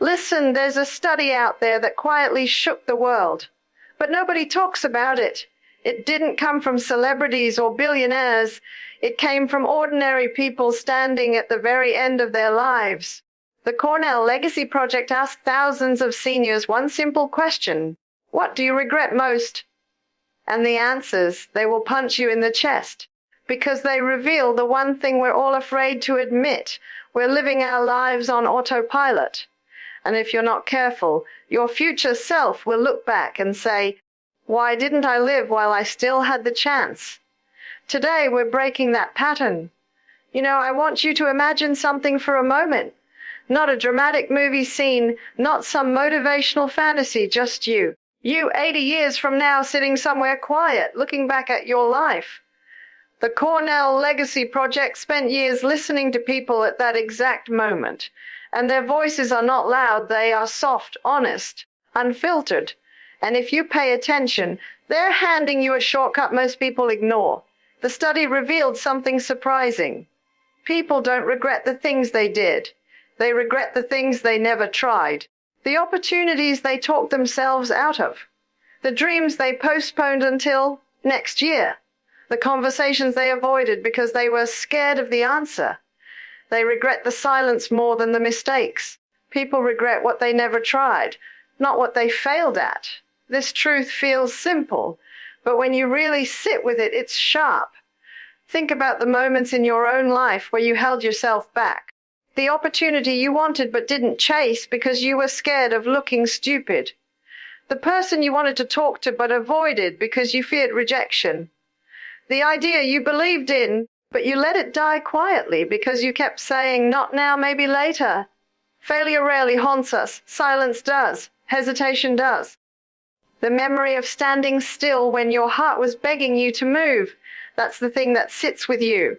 Listen, there's a study out there that quietly shook the world. But nobody talks about it. It didn't come from celebrities or billionaires. It came from ordinary people standing at the very end of their lives. The Cornell Legacy Project asked thousands of seniors one simple question: what do you regret most? And the answers, they will punch you in the chest, because they reveal the one thing we're all afraid to admit: we're living our lives on autopilot. And if you're not careful, your future self will look back and say, why didn't I live while I still had the chance? Today, we're breaking that pattern. I want you to imagine something for a moment. Not a dramatic movie scene, not some motivational fantasy, just you. You 80 years from now sitting somewhere quiet, looking back at your life. The Cornell Legacy Project spent years listening to people at that exact moment. And their voices are not loud, they are soft, honest, unfiltered. And if you pay attention, they're handing you a shortcut most people ignore. The study revealed something surprising. People don't regret the things they did. They regret the things they never tried. The opportunities they talked themselves out of. The dreams they postponed until next year. The conversations they avoided because they were scared of the answer. They regret the silence more than the mistakes. People regret what they never tried, not what they failed at. This truth feels simple, but when you really sit with it, it's sharp. Think about the moments in your own life where you held yourself back. The opportunity you wanted but didn't chase because you were scared of looking stupid. The person you wanted to talk to but avoided because you feared rejection. The idea you believed in, but you let it die quietly because you kept saying, not now, maybe later. Failure rarely haunts us. Silence does. Hesitation does. The memory of standing still when your heart was begging you to move. That's the thing that sits with you.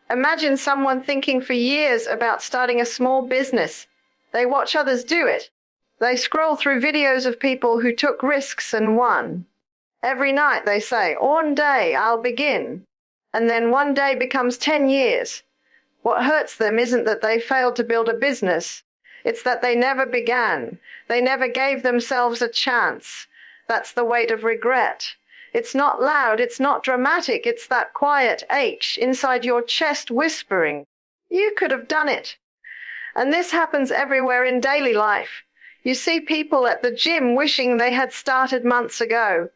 Imagine someone thinking for years about starting a small business. They watch others do it. They scroll through videos of people who took risks and won. Every night they say, one day I'll begin. And then one day becomes 10 years. What hurts them isn't that they failed to build a business. It's that they never began. They never gave themselves a chance. That's the weight of regret. It's not loud, it's not dramatic, it's that quiet ache inside your chest whispering, you could have done it. And this happens everywhere in daily life. You see people at the gym wishing they had started months ago.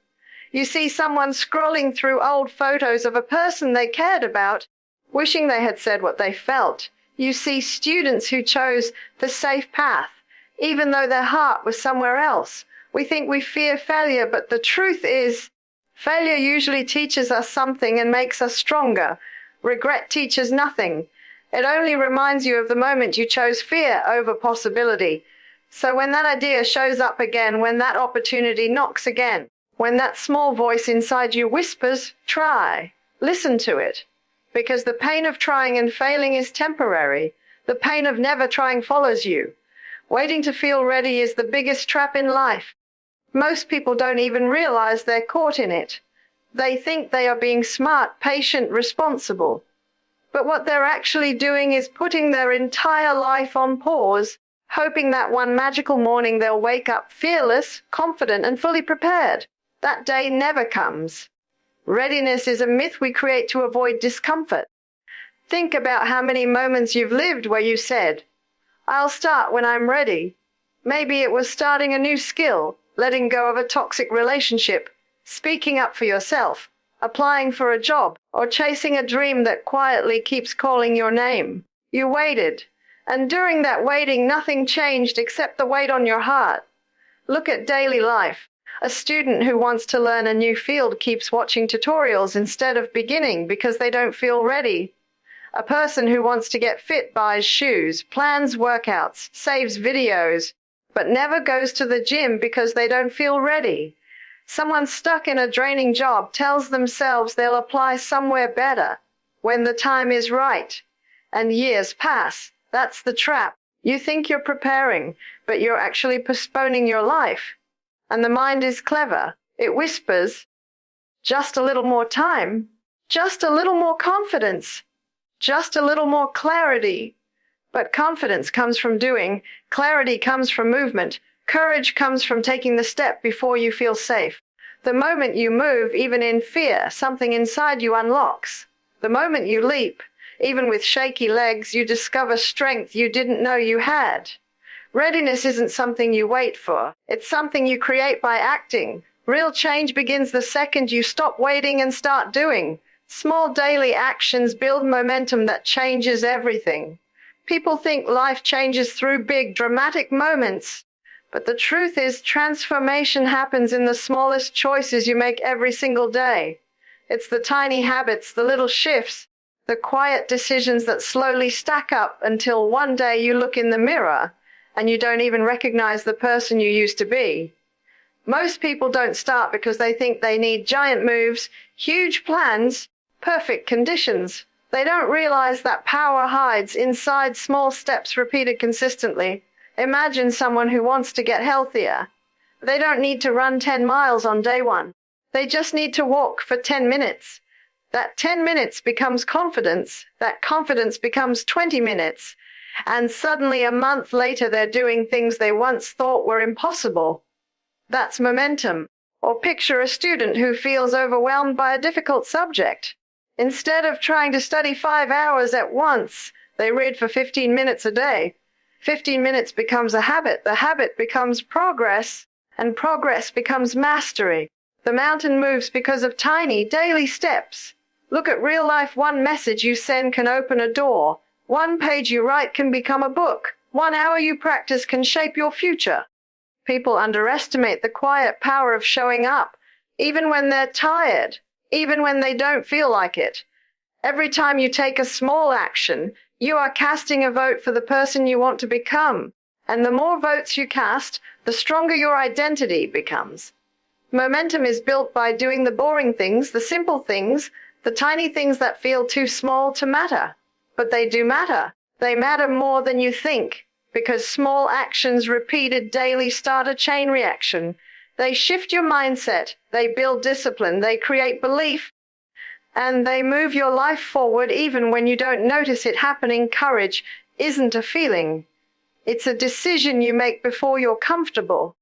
You see someone scrolling through old photos of a person they cared about, wishing they had said what they felt. You see students who chose the safe path, even though their heart was somewhere else. We think we fear failure, but the truth is, failure usually teaches us something and makes us stronger. Regret teaches nothing. It only reminds you of the moment you chose fear over possibility. So when that idea shows up again, when that opportunity knocks again, when that small voice inside you whispers, try, listen to it. Because the pain of trying and failing is temporary. The pain of never trying follows you. Waiting to feel ready is the biggest trap in life. Most people don't even realize they're caught in it. They think they are being smart, patient, responsible. But what they're actually doing is putting their entire life on pause, hoping that one magical morning they'll wake up fearless, confident, and fully prepared. That day never comes. Readiness is a myth we create to avoid discomfort. Think about how many moments you've lived where you said, I'll start when I'm ready. Maybe it was starting a new skill, letting go of a toxic relationship, speaking up for yourself, applying for a job, or chasing a dream that quietly keeps calling your name. You waited, and during that waiting, nothing changed except the weight on your heart. Look at daily life. A student who wants to learn a new field keeps watching tutorials instead of beginning because they don't feel ready. A person who wants to get fit buys shoes, plans workouts, saves videos, but never goes to the gym because they don't feel ready. Someone stuck in a draining job tells themselves they'll apply somewhere better when the time is right. And years pass. That's the trap. You think you're preparing, but you're actually postponing your life. And the mind is clever. It whispers, just a little more time, just a little more confidence, just a little more clarity. But confidence comes from doing, clarity comes from movement, courage comes from taking the step before you feel safe. The moment you move, even in fear, something inside you unlocks. The moment you leap, even with shaky legs, you discover strength you didn't know you had. Readiness isn't something you wait for. It's something you create by acting. Real change begins the second you stop waiting and start doing. Small daily actions build momentum that changes everything. People think life changes through big, dramatic moments. But the truth is, transformation happens in the smallest choices you make every single day. It's the tiny habits, the little shifts, the quiet decisions that slowly stack up until one day you look in the mirror and you don't even recognize the person you used to be. Most people don't start because they think they need giant moves, huge plans, perfect conditions. They don't realize that power hides inside small steps repeated consistently. Imagine someone who wants to get healthier. They don't need to run 10 miles on day one. They just need to walk for 10 minutes. That 10 minutes becomes confidence. That confidence becomes 20 minutes. And suddenly a month later, they're doing things they once thought were impossible. That's momentum. Or picture a student who feels overwhelmed by a difficult subject. Instead of trying to study 5 hours at once, they read for 15 minutes a day. 15 minutes becomes a habit. The habit becomes progress, and progress becomes mastery. The mountain moves because of tiny, daily steps. Look at real life. One message you send can open a door. One page you write can become a book. 1 hour you practice can shape your future. People underestimate the quiet power of showing up, even when they're tired, even when they don't feel like it. Every time you take a small action, you are casting a vote for the person you want to become. And the more votes you cast, the stronger your identity becomes. Momentum is built by doing the boring things, the simple things, the tiny things that feel too small to matter. But they do matter. They matter more than you think, because small actions repeated daily start a chain reaction. They shift your mindset, they build discipline, they create belief, and they move your life forward even when you don't notice it happening. Courage isn't a feeling. It's a decision you make before you're comfortable.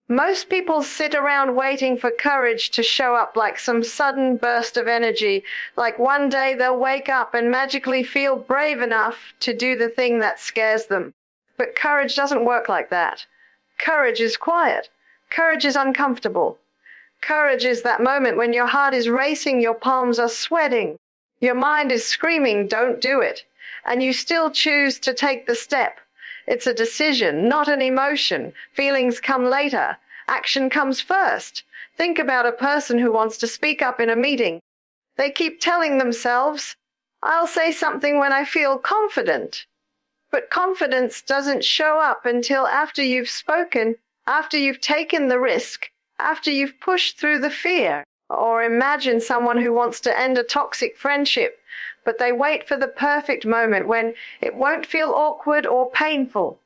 Most people sit around waiting for courage to show up like some sudden burst of energy, like one day they'll wake up and magically feel brave enough to do the thing that scares them. But courage doesn't work like that. Courage is quiet. Courage is uncomfortable. Courage is that moment when your heart is racing, your palms are sweating, your mind is screaming, don't do it, and you still choose to take the step. It's a decision, not an emotion. Feelings come later. Action comes first. Think about a person who wants to speak up in a meeting. They keep telling themselves, I'll say something when I feel confident. But confidence doesn't show up until after you've spoken, after you've taken the risk, after you've pushed through the fear. Or imagine someone who wants to end a toxic friendship, but they wait for the perfect moment when it won't feel awkward or painful.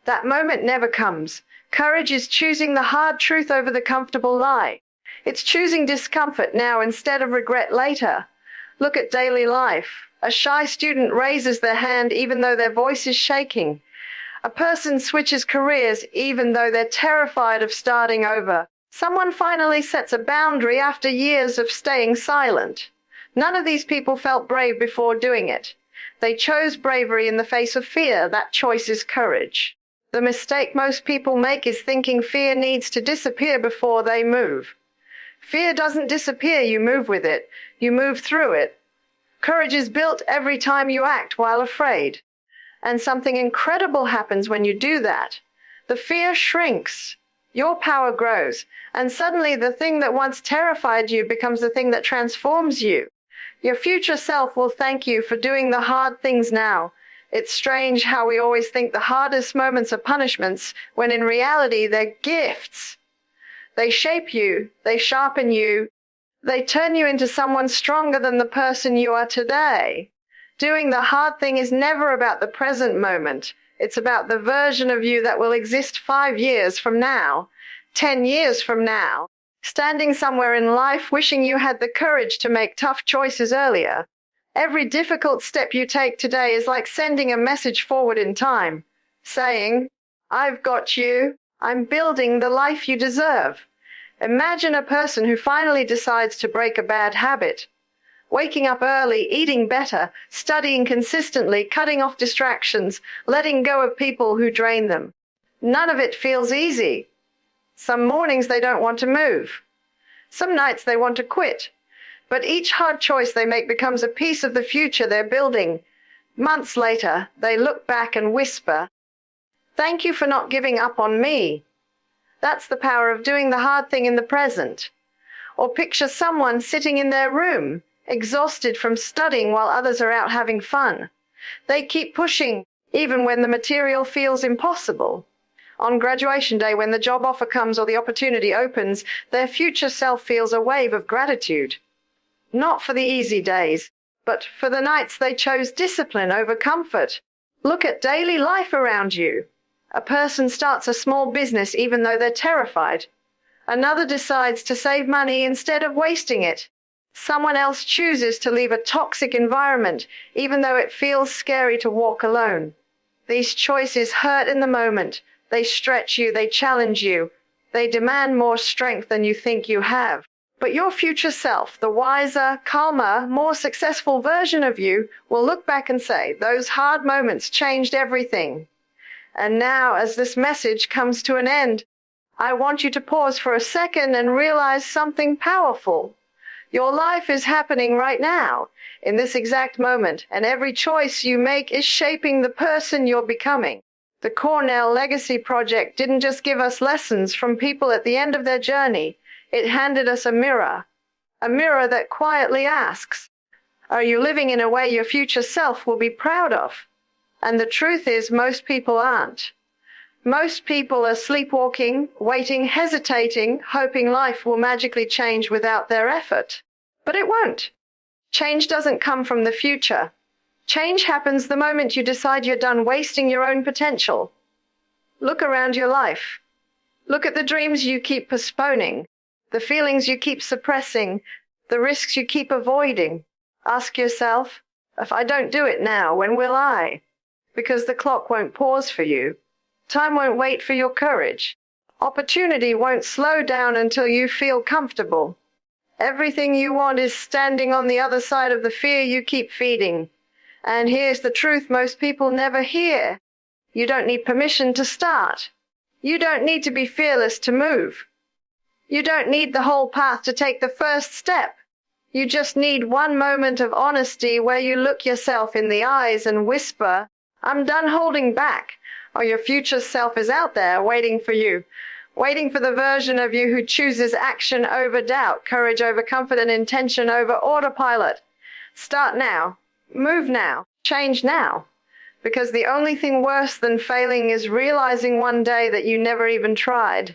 That moment never comes. Courage is choosing the hard truth over the comfortable lie. It's choosing discomfort now instead of regret later. Look at daily life. A shy student raises their hand even though their voice is shaking. A person switches careers even though they're terrified of starting over. Someone finally sets a boundary after years of staying silent. None of these people felt brave before doing it. They chose bravery in the face of fear. That choice is courage. The mistake most people make is thinking fear needs to disappear before they move. Fear doesn't disappear, you move with it. You move through it. Courage is built every time you act while afraid. And something incredible happens when you do that. The fear shrinks. Your power grows. And suddenly the thing that once terrified you becomes the thing that transforms you. Your future self will thank you for doing the hard things now. It's strange how we always think the hardest moments are punishments, when in reality they're gifts. They shape you, they sharpen you, they turn you into someone stronger than the person you are today. Doing the hard thing is never about the present moment. It's about the version of you that will exist 5 years from now, 10 years from now. Standing somewhere in life wishing you had the courage to make tough choices earlier. Every difficult step you take today is like sending a message forward in time, saying, I've got you. I'm building the life you deserve. Imagine a person who finally decides to break a bad habit. Waking up early, eating better, studying consistently, cutting off distractions, letting go of people who drain them. None of it feels easy. Some mornings they don't want to move. Some nights they want to quit. But each hard choice they make becomes a piece of the future they're building. Months later, they look back and whisper, thank you for not giving up on me. That's the power of doing the hard thing in the present. Or picture someone sitting in their room, exhausted from studying while others are out having fun. They keep pushing, even when the material feels impossible. On graduation day, when the job offer comes or the opportunity opens, their future self feels a wave of gratitude. Not for the easy days, but for the nights they chose discipline over comfort. Look at daily life around you. A person starts a small business even though they're terrified. Another decides to save money instead of wasting it. Someone else chooses to leave a toxic environment even though it feels scary to walk alone. These choices hurt in the moment. They stretch you, they challenge you. They demand more strength than you think you have. But your future self, the wiser, calmer, more successful version of you, will look back and say, those hard moments changed everything. And now, as this message comes to an end, I want you to pause for a second and realize something powerful. Your life is happening right now, in this exact moment, and every choice you make is shaping the person you're becoming. The Cornell Legacy Project didn't just give us lessons from people at the end of their journey. It handed us a mirror that quietly asks, are you living in a way your future self will be proud of? And the truth is, most people aren't. Most people are sleepwalking, waiting, hesitating, hoping life will magically change without their effort. But it won't. Change doesn't come from the future. Change happens the moment you decide you're done wasting your own potential. Look around your life. Look at the dreams you keep postponing, the feelings you keep suppressing, the risks you keep avoiding. Ask yourself, if I don't do it now, when will I? Because the clock won't pause for you. Time won't wait for your courage. Opportunity won't slow down until you feel comfortable. Everything you want is standing on the other side of the fear you keep feeding. And here's the truth most people never hear. You don't need permission to start. You don't need to be fearless to move. You don't need the whole path to take the first step. You just need one moment of honesty where you look yourself in the eyes and whisper, I'm done holding back. Or your future self is out there waiting for you, waiting for the version of you who chooses action over doubt, courage over comfort, and intention over autopilot. Start now. Move now. Change now. Because the only thing worse than failing is realizing one day that you never even tried.